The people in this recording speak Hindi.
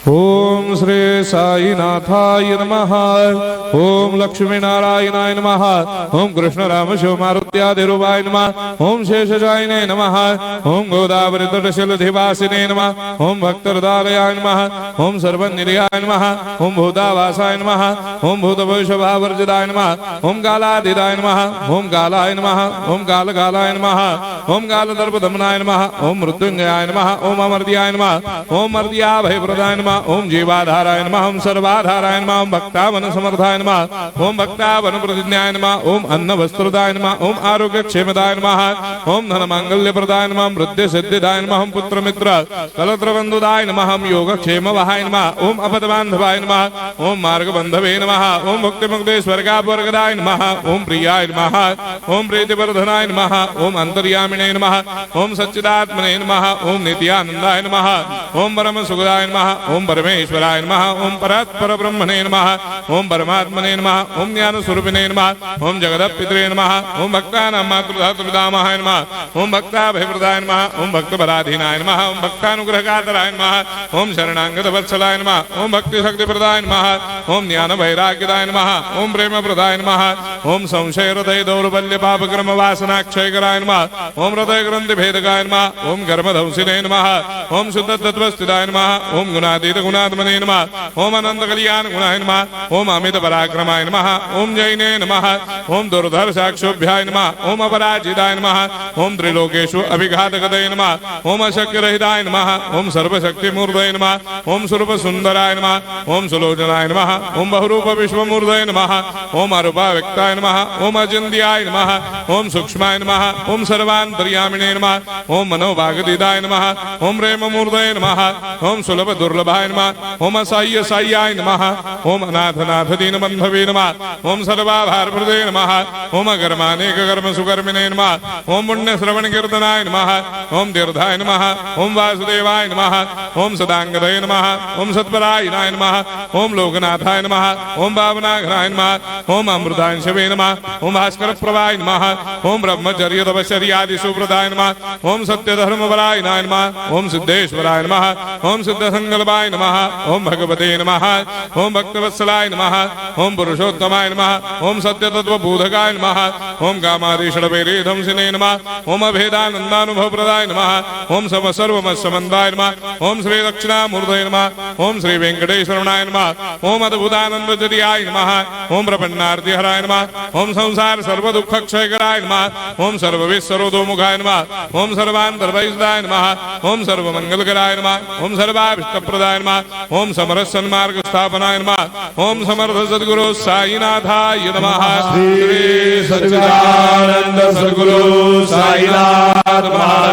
ओम श्री साईनाथाय नमः। ओम लक्ष्मी नारायणाय नमः। ओम कृष्ण राम शिव मारुत्यादिरूपाय नमः। ओम शेषजायिने नमः। ओम गोदावरी तटशिलधिवासिने नमः। ओम भक्तहृदयाय नमः। ओम सर्वनिलयाय नमः। ओम भूतावासाय नमः। ओम भूतभविष्यभावर्जिताय नमः। ओम कालातीताय नमः। ओम कालाय नमः। ओम कालकालाय नमः। ओम कालदर्पदमनाय नमः। ओम मृत्युंजयाय नमः। ओम अमर्त्याय नमः। ओम मर्त्याभयप्रदाय नमः। ओम जीवाधाराय नमः। ओम सर्वाधाराय नमः। ओम भक्तावन समर्थाय नमः। ओम भक्तावन प्रतिज्ञाय नमः। ओम अन्न वस्त्रदाय नमः। ओम आरोग्य क्षेमदाय नमः। ओम धन मांगल्य प्रदाय नमः। वृद्धि सिद्धिदाय नमः। ओम पुत्र मित्र कलत्र बंधुदाय नमः। ओम योग क्षेम वहाय नमः। ओम अपद बांधवाय नमः। ओम मार्ग बंधवे नमः। ओम भक्ति मुक्ति स्वर्गापवर्गदाय नमः। ओम प्रियाय नमः। ओम प्रीतिवर्धनाय नमः। ओम अंतर्यामिने नमः। ओम सच्चिदात्मने नमः। ओम नित्यानंदाय नमः। ओम परम सुखदाय नमः। ओम परमेश्वराय नमः। ओम परात्पर ब्रह्मणे नमः। ओम परमात्मने नमः। ओम ज्ञान स्वरूपिणे नमः। ओम जगदपितरे नमः। ओम भक्तानां मातृधातुपितामहाय नमः। ओम भक्ताभयप्रदाय नमः। ओम भक्तपराधीनाय नमः। ओम भक्तानुग्रहकातराय नमः। ओम शरणागत वत्सलाय नमः। ओम भक्ति शक्ति प्रदाय नमः। ओम ज्ञान वैराग्यदाय नमः। ओम प्रेम प्रदाय नमः। ओम संशय हृदय दौर्बल्य पापक्रम वासना क्षयकराय नमः। ओम हृदय ग्रंथि भेदकाय नमः। ओम कर्मधंसिने नमः। ओम शुद्ध तत्वस्थिताय नमः। ओम गुणातीत गुणात्मने नमः। ओम अनंत कल्याण गुणाय नमः। ओम अमित पराक्रमाय नमः। ओम जैने नमः। ओम दुर्धर्षाक्षोभ्याय नमः। ओम अपराजिताय नमः। ओम त्रिलोकेषु अभिघातगतये नमः। ओम अशक्यरहिताय नमः। ओम सर्वशक्तिमूर्तये नमः। ओम स्वरूप सुंदराय नमः। ओम सुलोचनाय नमः। ओम बहुरूप विश्वमूर्तये नमः। ओम अरूपाव्यक्ताय नमः। ओम अचिन्त्याय नमः। ओम सूक्ष्माय नमः। ओम सर्वान्तर्यामिणे नमः। ओम मनोभागदिदाय नमः। ओम प्रेममूर्तये नमः। ओम सुलभ दुर्लभाय नमः। ओम असाह्य साह्याय नमः। ओम अनाथनाथ दीनबन्धवे नमः। ओम सर्वाभारप्रदे नमः। ओम अकर्मानेक कर्म सुकर्मिणे नमः। ओम पुण्य श्रवण कीर्तनाय नमः। ओम तीर्थाय नमः। ओम वासुदेवाय नमः। ओम सदांगदये नमः। ओम सत्परायणाय नमः। ओम लोकनाथाय नमः। ओम भावनाघनाय नमः। ओम अमृतांशवे नमः। ओम भास्कर प्रभाय नमः। ओम ब्रह्मचर्य तपश्चर्यादि सुप्रदाय नमः। ओम सत्यधर्मपरायणाय नमः। ओम सिद्धेश्वराय नमः। ओम सिद्ध संकल्पाय नमः। ओम भगवते नमः। ओम भक्तवत्सलाय नमः। ओम पुरुषोत्तमाय नमः। ओम सत्यतत्त्वबोधकाय नमः। ओम कामादिषडभैरेधंसिने नमः। ओम अभेदानन्दानुभवप्रदाय नमः। ओम सर्वमस्समन्दाय नमः। ओम श्री दक्षिणामूर्तये नमः। ओम श्री वेंकटेश्वरनाय नमः। ओम अद्भुतानन्दजर्याय नमः। ओम प्रपन्नार्तिहराय नमः। ओम संसार सर्वदुःखक्षयकराय नमः। ओम सर्वविश्वरोधोमुखाय नमः। ओम सर्वान्तर्वैसदाय नमः। ओम सर्वमङ्गलकराय नमः। ओम सर्वाभीष्टप्रदाय नमः। ओम समरस सन्मार्ग स्थापनाय नमः। ओम समर्थ सद्गुरु साईनाथाय नमः। श्री सच्चिदानंद सद्गुरु साईनाथ महाराज